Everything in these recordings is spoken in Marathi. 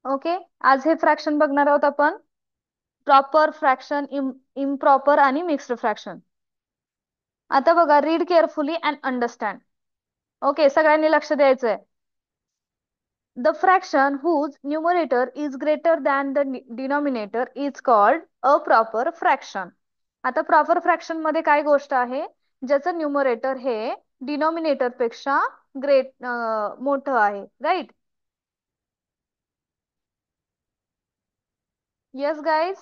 ओके. आज हे फ्रॅक्शन बघणार आहोत आपण. प्रॉपर फ्रॅक्शन, इम्प्रॉपर आणि मिक्स्ड फ्रॅक्शन. आता बघा, read carefully and understand. Okay, सगळ्यांनी लक्ष द्यायचंय. The fraction whose numerator is greater than the denominator is called a proper fraction. आता प्रॉपर फ्रॅक्शन मध्ये काय गोष्ट आहे, ज्याचं न्यूमरेटर हे डिनॉमिनेटर पेक्षा मोठं आहे, right? Yes guys.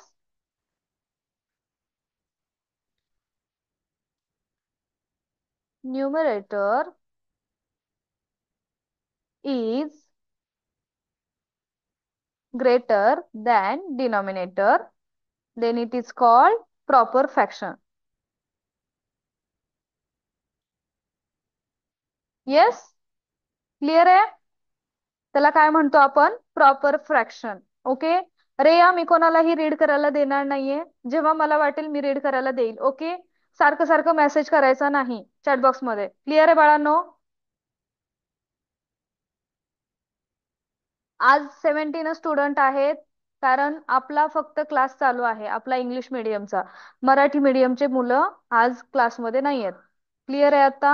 Numerator is greater than denominator, then it is called proper fraction. Yes, clear आहे? त्याला काय म्हणतो आपण? Proper fraction. ओके. रेया, मी कोणालाही रीड करायला देणार नाहीये. जेव्हा मला वाटेल मी रीड करायला देईल. ओके. सारखं सारखं मेसेज करायचा नाही चॅटबॉक्स मध्ये. क्लिअर आहे बाळांनो? आज 17 स्टुडंट आहेत, कारण आपला फक्त क्लास चालू आहे, आपला इंग्लिश मीडियमचा. मराठी मीडियमचे मुलं आज क्लासमध्ये नाही आहेत. क्लिअर आहे आता?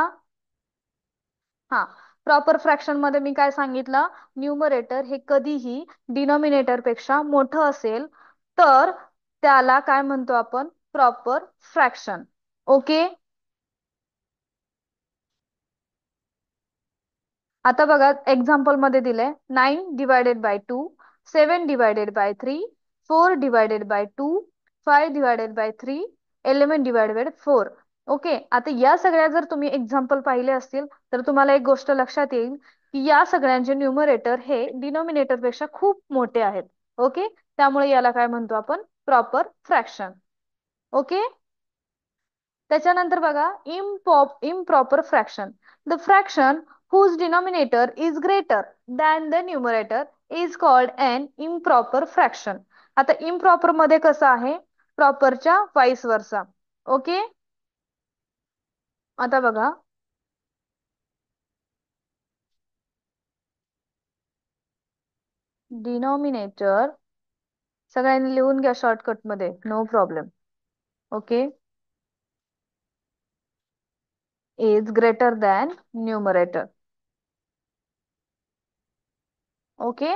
हा. प्रॉपर फ्रॅक्शन मध्ये मी काय सांगितलं, न्यूमरेटर हे कधीही डिनॉमिनेटर पेक्षा मोठं असेल तर त्याला काय म्हणतो आपण? Proper fraction. ओके. आता बघा, एक्झाम्पल मध्ये दिलंय 9 ÷ 2, 7 ÷ 3, 4 ÷ 2, 5 ÷ 3, 11 ÷ 4. ओके. आता या सगळ्या जर तुम्ही एक्झाम्पल पाहिले असतील तर तुम्हाला एक गोष्ट लक्षात येईल की या सगळ्यांचे न्यूमरेटर हे डिनॉमिनेटर पेक्षा खूप मोठे आहेत. ओके. त्यामुळे याला काय म्हणतो आपण? Proper fraction. ओके. त्याच्यानंतर बघा, improper fraction. The fraction whose denominator is greater than the numerator is called an improper fraction. आता इम्प्रॉपर मध्ये कसं आहे? प्रॉपरच्या वाईस वर्सा. ओके. आता बघा, डिनॉमिनेटर सगळ्यांनी लिहून घ्या शॉर्टकट मध्ये, no problem. Okay. Is greater than numerator. Okay.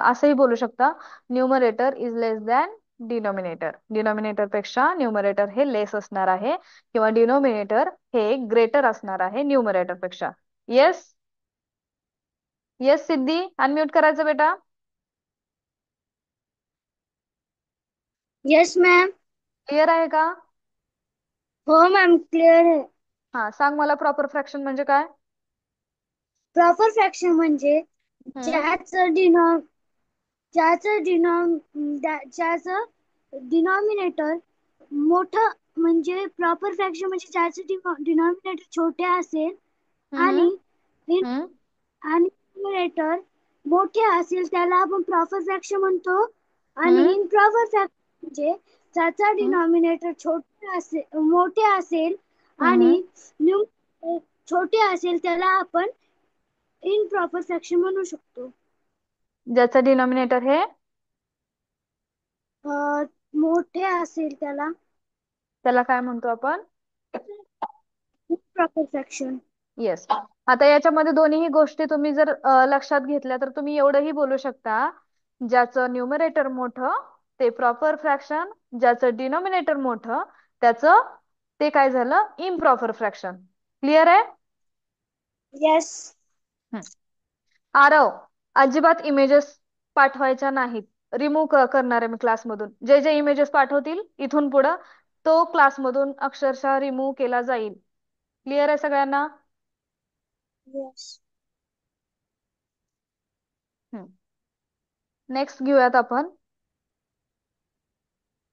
असंही बोलू शकता, numerator is less than denominator. Denominator पेक्षा न्यूमरेटर हे लेस असणार आहे, किंवा डिनॉमिनेटर हे ग्रेटर असणार आहे न्यूमरेटर पेक्षा. येस. येस सिद्धी, अनम्यूट करायचं बेटा. Yes ma'am. क्लिअर आहे का? हो मॅम, क्लिअर आहे. हा, सांग मला प्रॉपर फ्रॅक्शन म्हणजे काय? प्रॉपर फ्रॅक्शन म्हणजे हम्म. ज्याचं डिनॉ ज्याचं डिनॉ ज्याचं डिनॉमिनेटर मोठं, म्हणजे प्रॉपर फ्रॅक्शन म्हणजे ज्याचं डिनॉमिनेटर छोटे असेल हम्म. आणि हम्म. न्यूमरेटर मोठे असेल त्याला आपण प्रॉपर फ्रॅक्शन म्हणतो. आणि हम्म. इम्प्रॉपर फ्रॅक्शन म्हणजे ज्याचा हम्म. डिनॉमिनेटर मोठे असेल हम्म. आणि छोटे असेल त्याला आपण इम्प्रॉपर फ्रॅक्शन म्हणू शकतो. ज्याचं डिनॉमिनेटर हे मोठे असेल त्याला त्याला काय म्हणतो आपण? Improper fraction. येस. आता याच्यामध्ये दोन्ही गोष्टी तुम्ही जर लक्षात घेतल्या तर तुम्ही एवढंही बोलू शकता, ज्याचं न्यूमरेटर मोठं ते प्रॉपर फ्रॅक्शन, ज्याचं डिनॉमिनेटर मोठं त्याचं ते काय झालं? Improper fraction. क्लिअर आहे? यस. हम्म. आरव, अजिबात इमेजेस पाठवायच्या नाहीत. रिमूव्ह करणार आहे मी क्लासमधून. जे जे इमेजेस पाठवतील इथून पुढं तो क्लासमधून अक्षरशः रिमूव्ह केला जाईल. क्लिअर आहे सगळ्यांना? यस नेक्स्ट घेऊयात आपण.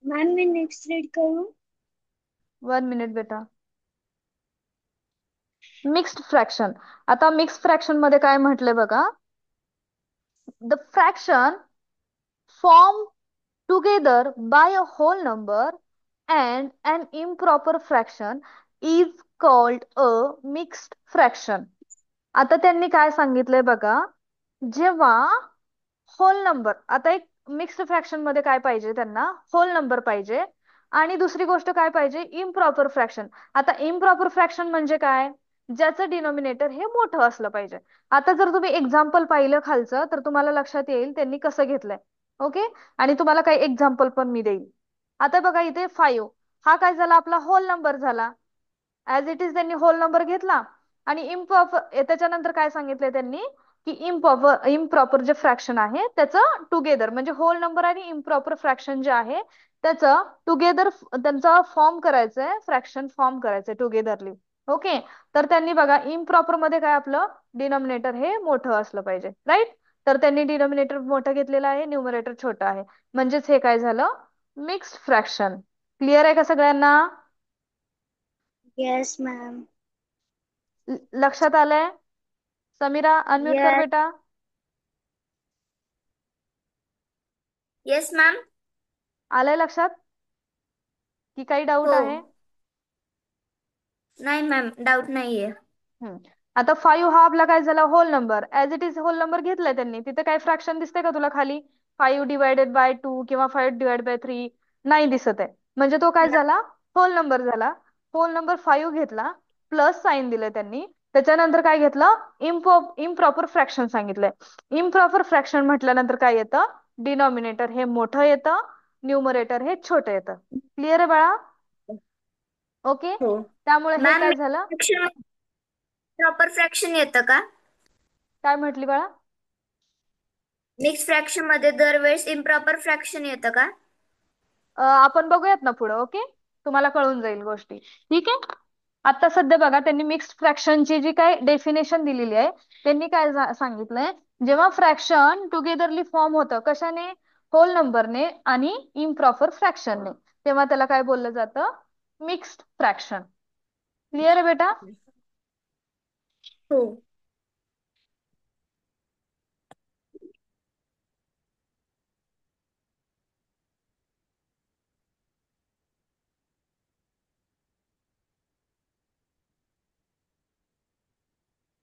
मॅम, मी नेक्स्ट रीड करू? 1 मिनिट बेटा. Mixed fraction. आता मिक्स्ड फ्रॅक्शन मध्ये काय म्हटलंय बघा, the fraction form together by a whole number and an improper fraction is called a mixed fraction. आता त्यांनी काय सांगितलंय बघा, जेव्हा होल नंबर, आता एक मिक्स्ड फ्रॅक्शन मध्ये काय पाहिजे त्यांना, होल नंबर पाहिजे. आणि दुसरी गोष्ट काय पाहिजे, इम्प्रॉपर फ्रॅक्शन. आता इम्प्रॉपर फ्रॅक्शन म्हणजे काय, ज्याचं डिनोमिनेटर हे मोठं असलं पाहिजे. आता जर तुम्ही एक्झाम्पल पाहिलं खालचं तर तुम्हाला लक्षात येईल त्यांनी कसं घेतलंय. ओके. आणि तुम्हाला काही एक्झाम्पल पण मी देईल. आता बघा इथे 5 हा काय झाला, आपला होल नंबर झाला. ऍज इट इज त्यांनी होल नंबर घेतला. आणि इम्प्रॉपर त्याच्यानंतर काय सांगितलंय त्यांनी, की इम्प्रॉपर जे फ्रॅक्शन आहे त्याचं टुगेदर, म्हणजे होल नंबर आणि इम्प्रॉपर फ्रॅक्शन जे आहे त्याचं टुगेदर त्यांचा फॉर्म करायचंय, फ्रॅक्शन फॉर्म करायचंय टुगेदरली. ओके. तर त्यांनी बघा इम्प्रॉपर मध्ये काय आपलं डिनोमिनेटर हे मोठं असलं पाहिजे, राईट. तर त्यांनी डिनोमिनेटर मोठं घेतलेलं आहे, न्यूमरेटर छोटं आहे. म्हणजेच हे काय झालं, मिक्स्ड फ्रॅक्शन. क्लिअर आहे का सगळ्यांना? Yes ma'am. लक्षात आलंय? समीरा अनम्यूट कर येस. बेटा. Yes ma'am. आलंय लक्षात की काही डाऊट हो. आहे? नाही मॅम, डाऊट नाहीये. हम्म. आता 5 हा आपला काय झाला, whole number. As it is whole number घेतलाय त्यांनी. तिथे काय फ्रॅक्शन दिसतंय का तुला खाली, 5 डिवायडेड बाय 2 किंवा 5 डिवाइड बाय 3? नाही दिसत आहे. म्हणजे तो काय झाला, होल नंबर झाला. होल नंबर 5 घेतला, प्लस साइन दिलं त्यांनी. त्याच्यानंतर काय घेतलं, इम्प्रॉपर फ्रॅक्शन सांगितलंय. इम्प्रॉपर फ्रॅक्शन म्हटल्यानंतर काय येतं, डिनॉमिनेटर हे मोठं येतं, न्यूमरेटर हे छोटं येतं. क्लिअर आहे बाळा? ओके. हो त्यामुळे हे मॅम, काय झालं, फ्रॅक्शन प्रॉपर फ्रॅक्शन येतं का? काय म्हटली बाळा? मिक्स फ्रॅक्शन मध्ये दरवेळेस इम्प्रॉपर फ्रॅक्शन येतं का? आपण बघूयात ना पुढे. ओके. तुम्हाला कळून जाईल गोष्टी. ठीक आहे. आता सध्या बघा त्यांनी मिक्स्ड फ्रॅक्शनची जी काय डेफिनेशन दिलेली आहे, त्यांनी काय सांगितलंय, जेव्हा फ्रॅक्शन टुगेदरली फॉर्म होतं कशाने, होल नंबरने आणि इम्प्रॉपर फ्रॅक्शनने, तेव्हा त्याला काय बोललं जातं, मिक्स्ड फ्रॅक्शन. क्लिअर आहे बेटा? हो.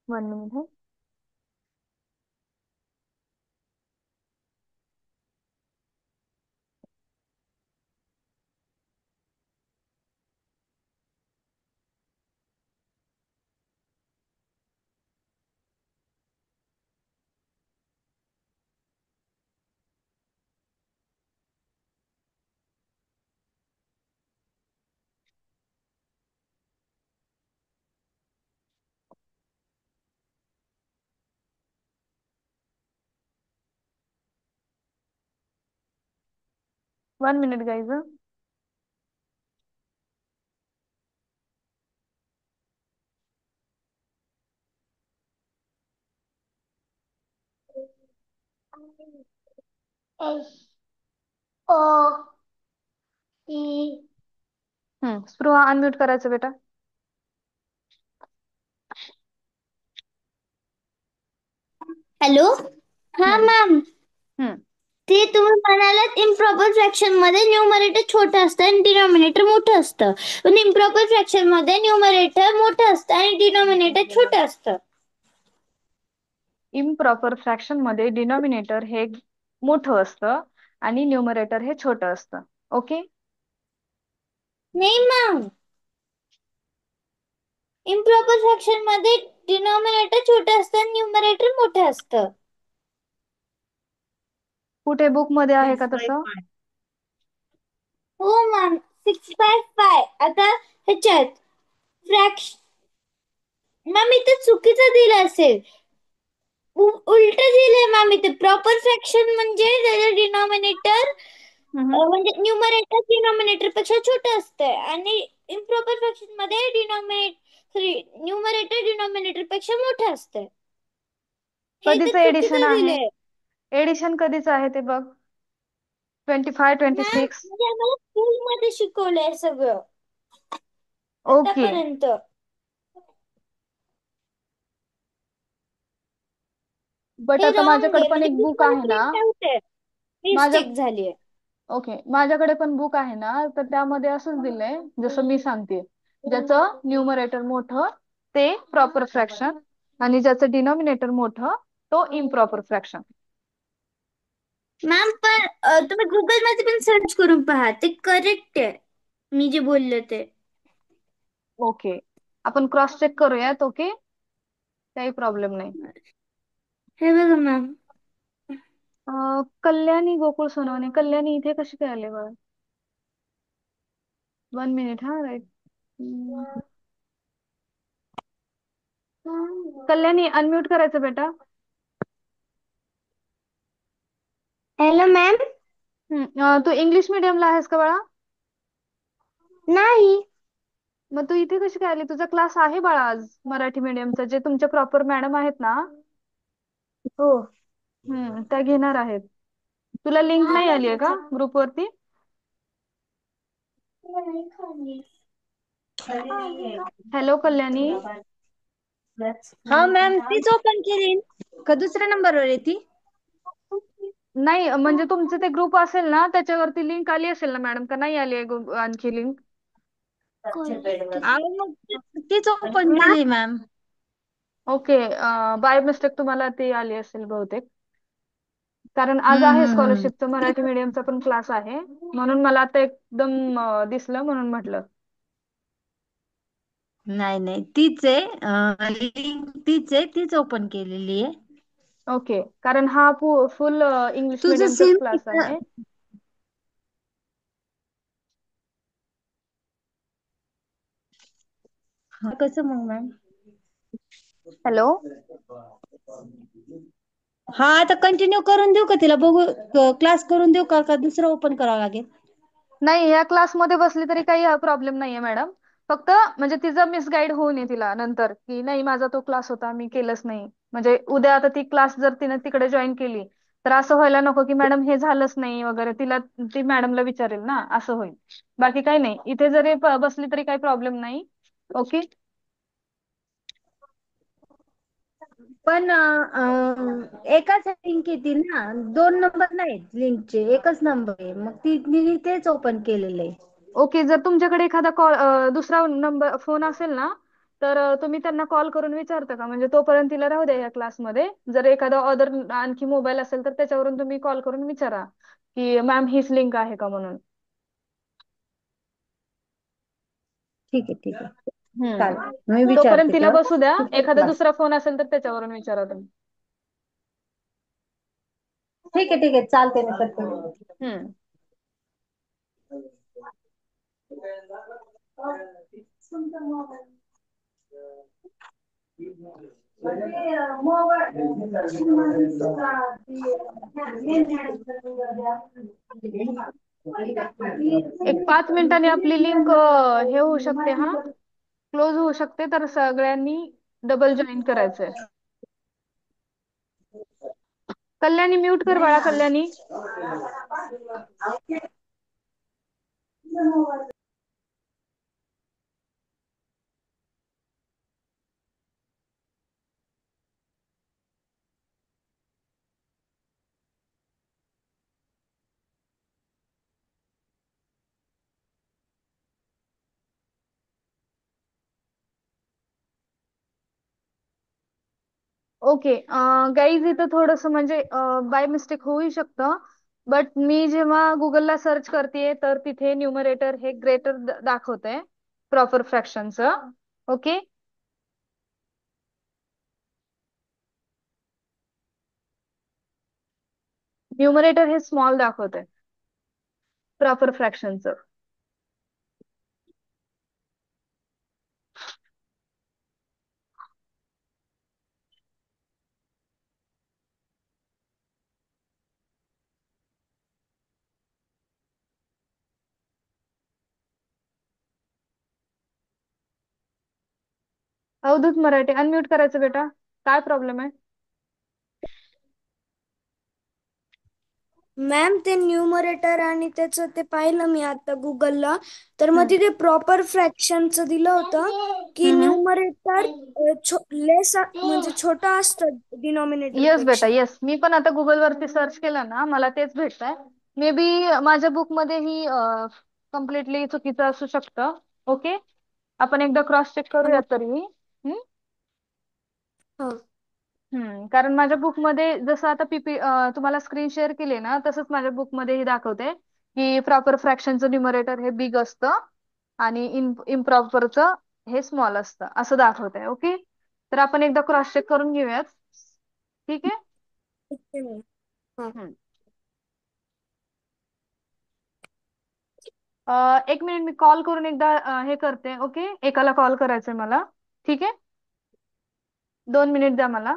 1 मिनिट है. One minute guys. S O E. Spruha unmute करायचं बेटा. हॅलो. हा हम्म. मॅम, हम्म. ते तुम्ही म्हणालात इम्प्रॉपर फ्रॅक्शन मध्ये न्यूमरेटर छोटं असतं आणि डिनॉमिनेटर मोठं असतं, पण इम्प्रॉपर फ्रॅक्शन मध्ये न्यूमरेटर मोठं असतं आणि डिनॉमिनेटर छोटं असतं. इम्प्रॉपर फ्रॅक्शन मध्ये डिनॉमिनेटर हे मोठं असतं आणि न्यूमरेटर हे छोटं असतं. ओके. नाही मॅम, इम्प्रॉपर फ्रॅक्शन मध्ये डिनॉमिनेटर छोटं असतं आणि न्यूमरेटर मोठं असतं. कुठे बुक मध्ये आहे का तसं? हो मॅम, 6/5. आता ह्याच्यात फ्रॅक्शन, मॅम इथे चुकीचं दिलं असेल, उलट दिलंय मॅम. इथे प्रॉपर फ्रॅक्शन म्हणजे त्याचं डिनॉमिनेटर हम्म. म्हणजे न्यूमरेटर डिनॉमिनेटर पेक्षा छोटं असतं आणि इम्प्रॉपर फ्रॅक्शन मध्ये न्यूमरेटर डिनॉमिनेटर पेक्षा मोठं असतं. हे तर कधीच एडिशन चुकीचं आहे, दिलंय एडिशन कधीच आहे ते बघ. 25 मॅम. 26. म्हणजे आम्हाला स्कूल मध्ये शिकवलंय सगळं ओके. आतापर्यंत. बट हे आता रॉंग माझ्याकडे आहे, पण म्हणजे एक बुक बुक मध्ये आहे ना. प्रिंट आउट आहे, माझ्या मिस्टेक झालीय. ओके, माझ्याकडे पण बुक आहे ना, तर त्यामध्ये असंच दिलंय जसं मी सांगते. ज्याचं न्यूमरेटर मोठं ते प्रॉपर फ्रॅक्शन आणि ज्याचं डिनॉमिनेटर मोठं तो इम्प्रॉपर फ्रॅक्शन. मॅम पण तुम्ही गुगल मध्ये पण सर्च करून पहा, ते करेक्ट आहे मी जे बोलले ते. ओके, आपण क्रॉस चेक करूयात. ओके, काही प्रॉब्लेम नाही. हे बघा मॅम. कल्याणी गोकुळ सोनवणे, कल्याणी इथे कशी काय आले बघ. 1 मिनिट, हा राईट. कल्याणी अनम्यूट करायचं बेटा. Hello ma'am. तू इंग्लिश मिडियमला आहेस का बाळा? नाही. मग तू इथे कशी काय आली? तुझा क्लास आहे बाळा आज मराठी मीडियमचा, जे तुमच्या प्रॉपर मॅडम आहेत ना. हो. त्या घेणार आहेत. तुला लिंक नाही आली आहे का ग्रुप वरती? हॅलो कल्याणी. हा मॅम, तीच ओपन केली का दुसऱ्या नंबरवर आहे ती? नाही म्हणजे तुमचे ते ग्रुप असेल ना, त्याच्यावरती लिंक आली असेल ना मॅडम, का नाही आली आहे आणखी लिंक? अहो मग तीच ओपन केली मॅम. ओके, बाय मिस्टेक तुम्हाला ती आली असेल बहुतेक. कारण आज आहे हम्म. स्कॉलरशिपचं मराठी मीडियमचा पण क्लास आहे, म्हणून मला आता एकदम दिसलं म्हणून म्हटलं. नाही नाही, तीच आहे लिंक, तीच आहे, तीच ओपन केलेली आहे. ओके, कारण हा फुल इंग्लिश तुझं मिडियमचाच सेम क्लास आहे. कसं मग मॅम? हॅलो. हा, आता कंटिन्यू करून देऊ का तिला? बघू, क्लास करून देऊ का, का दुसरं ओपन करावं लागेल? नाही, या क्लासमध्ये बसली तरी काही प्रॉब्लेम नाहीये मॅडम. फक्त म्हणजे तिचं मिसगाईड होऊ नये तिला नंतर, की नाही माझा तो क्लास होता मी केलंच नाही. म्हणजे उद्या आता ती क्लास जर तिने तिकडे जॉईन केली, तर असं व्हायला नको की मॅडम हे झालंच नाही वगैरे, तिला ती मॅडमला विचारेल ना, असं होईल. बाकी काही नाही, इथे जरी बसली तरी काही प्रॉब्लेम नाही. ओके. पण एकाच लिंक येतील ना, 2 नंबर नाहीत लिंकचे, एकच नंबर आहे. मग मी तेच ओपन केलेलं आहे. ओके, जर तुमच्याकडे एखादा कॉल दुसरा नंबर फोन असेल ना, तर तुम्ही त्यांना कॉल करून विचारता का? म्हणजे तोपर्यंत तिला राहू द्या या क्लासमध्ये. जर एखादा अदर आणखी मोबाईल असेल तर त्याच्यावरून तुम्ही कॉल करून विचारा की मॅम हीच लिंक आहे का म्हणून. ठीक आहे, ठीक आहे, चालेल, मी तोपर्यंत विचारते तिला तेव्हा. बसू द्या. कुठे एखादा क्लास? दुसरा फोन असेल तर त्याच्यावरून विचारा तुम्ही. ठीक आहे, ठीक आहे, चालते, मी करते. हम्म. एक 5 मिनिटांनी आपली लिंक हे होऊ शकते, हा क्लोज होऊ शकते, तर सगळ्यांनी डबल जॉईन करायचंय. कल्याणी म्यूट कर बाळा, कल्याणी. ओके गाईज, इथं थोडंसं म्हणजे बाय मिस्टेक होऊ शकतं. बट मी जेव्हा गुगलला सर्च करते तर तिथे न्यूमरेटर हे ग्रेटर दाखवतंय प्रॉपर फ्रॅक्शनचं. ओके. न्यूमरेटर हे स्मॉल दाखवतंय प्रॉपर फ्रॅक्शनचं. अवधूत मराठे अनम्यूट करायचं बेटा. काय प्रॉब्लेम आहे? मॅम, ते न्यूमरेटर आणि त्याचं ते पाहिलं मी आता गुगलला, तर मग हम्म. तिथे प्रॉपर फ्रॅक्शनचं दिलं होतं की हम्म. न्यूमरेटर लेस म्हणजे छोटा असतं डिनॉमिनेटर येस बेटा, पेक्षा. येस. मी पण आता गुगल वरती सर्च केलं ना, मला तेच भेटतंय. मे बी माझ्या बुक मध्ये ही कम्प्लिटली चुकीचं असू शकतं. ओके, आपण एकदा क्रॉस चेक करूया तरीही. हा. कारण माझ्या बुकमध्ये जसं आता तुम्हाला स्क्रीन शेअर केली ना, तसंच माझ्या बुकमध्येही दाखवते की प्रॉपर फ्रॅक्शनचं न्युमरेटर हे बिग असतं आणि इम्प्रॉपरचं हे स्मॉल असतं असं दाखवतंय. ओके, तर आपण एकदा क्रॉस चेक करून घेऊयात. ठीक आहे. ठीक आहे मॅम. हा. हम्म. एक मिनिट, मी कॉल करून एकदा हे करते. ओके, एकाला कॉल करायचंय मला. ठीक आहे, 2 मिनिट द्या मला.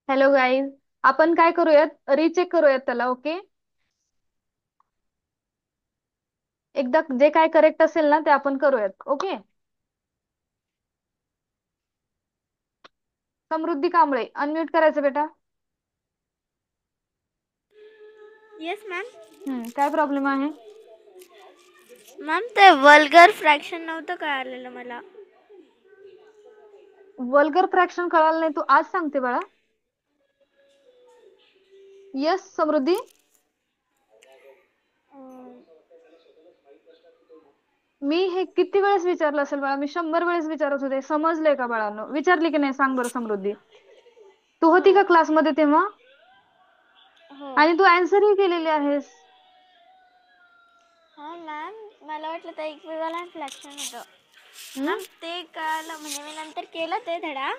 हॅलो गाईज, आपण काय करूयात, रिचेक करूयात त्याला. ओके, एकदा जे काय करेक्ट असेल ना ते आपण करूयात. ओके, समृद्धी कांबळे, अनम्यूट करायचं बेटा. Yes ma'am. काय प्रॉब्लेम आहे? मॅम ते वल्गर फ्रॅक्शन नव्हतं कळालेलं मला. वल्गर फ्रॅक्शन कळालं नाही, तू आज सांगते बाळा. येस समृद्धी. मी हे किती वेळेस विचारलं असेल बाळा, मी 100 वेळेस विचारत होते. समजलंय का बाळांनो? विचारली की नाही सांग बरं समृद्धी. तू होती का क्लासमध्ये तेव्हा? हो. आणि तू आन्सरही केलेली आहेस. हा मॅम, मला वाटलं ते इक्विव्हॅलंट फ्रॅक्शन होतं. हम्म? मॅम ते कळालं, म्हणजे मी नंतर केलं ते धडा.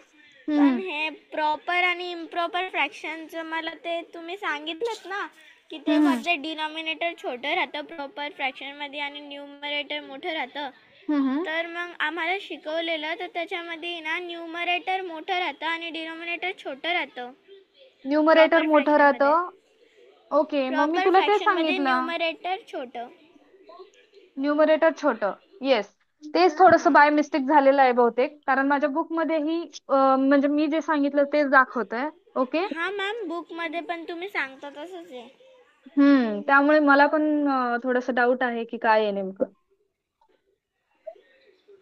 पण हम्म. हे प्रॉपर आणि इम्प्रॉपर फ्रॅक्शनचं मला ते तुम्ही सांगितलं ना की ते हम्म. मध्ये डिनॉमिनेटर छोटं राहतं प्रॉपर फ्रॅक्शनमध्ये आणि न्यूमरेटर मोठं राहतं. हम्म. तर मग आम्हाला शिकवलेलं, तर त्याच्यामध्ये ना न्यूमरेटर मोठं राहतं आणि डिनॉमिनेटर छोटं राहतं न्यूमरेटर प्रॉपर मोठं फ्रॅक्शनमध्ये. राहतं. ओके, मग मी प्रॉपर तुला ते फ्रॅक्शनमध्ये सांगितलं. न्यूमरेटर छोटं. न्यूमरेटर छोटं. येस, तेच थोडस बाय मिस्टेक झालेलं आहे बहुतेक, कारण माझ्या बुक मध्येही म्हणजे मी जे सांगितलं तेच दाखवतंय. ओके. हा मॅम, बुक मध्ये पण तुम्ही सांगता तसंच आहे. त्यामुळे मला पण थोडस डाऊट आहे की काय आहे नेमकं.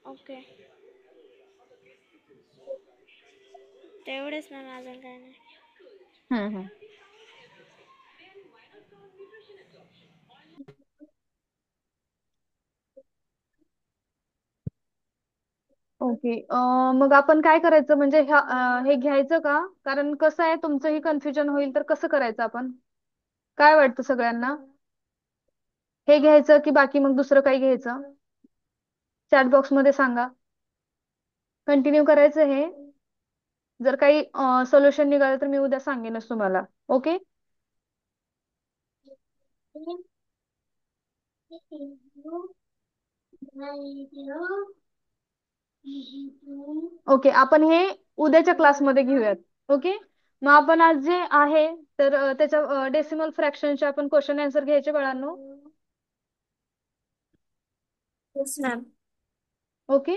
ओके, तेवढेच मॅम, अजून काय नाही. हम्म. ओके, मग आपण काय करायचं, म्हणजे हे घ्यायचं का? कारण कसं आहे, तुमचंही कन्फ्युजन होईल, तर कसं करायचं आपण? काय वाटतं सगळ्यांना? हे घ्यायचं की बाकी मग दुसरं काही घ्यायचं? चॅट बॉक्स मध्ये सांगा. कंटिन्यू करायचं हे. जर काही सोल्युशन निघालं तर मी उद्या सांगेनच तुम्हाला. ओके. ओके, आपण हे उद्याच्या क्लासमध्ये घेऊयात. ओके, मग आपण आज जे आहे तर त्याच्या डेसिमल फ्रॅक्शनचे आपण क्वेश्चन आन्सर घ्यायचे बाळांनो. Yes ma'am. ओके.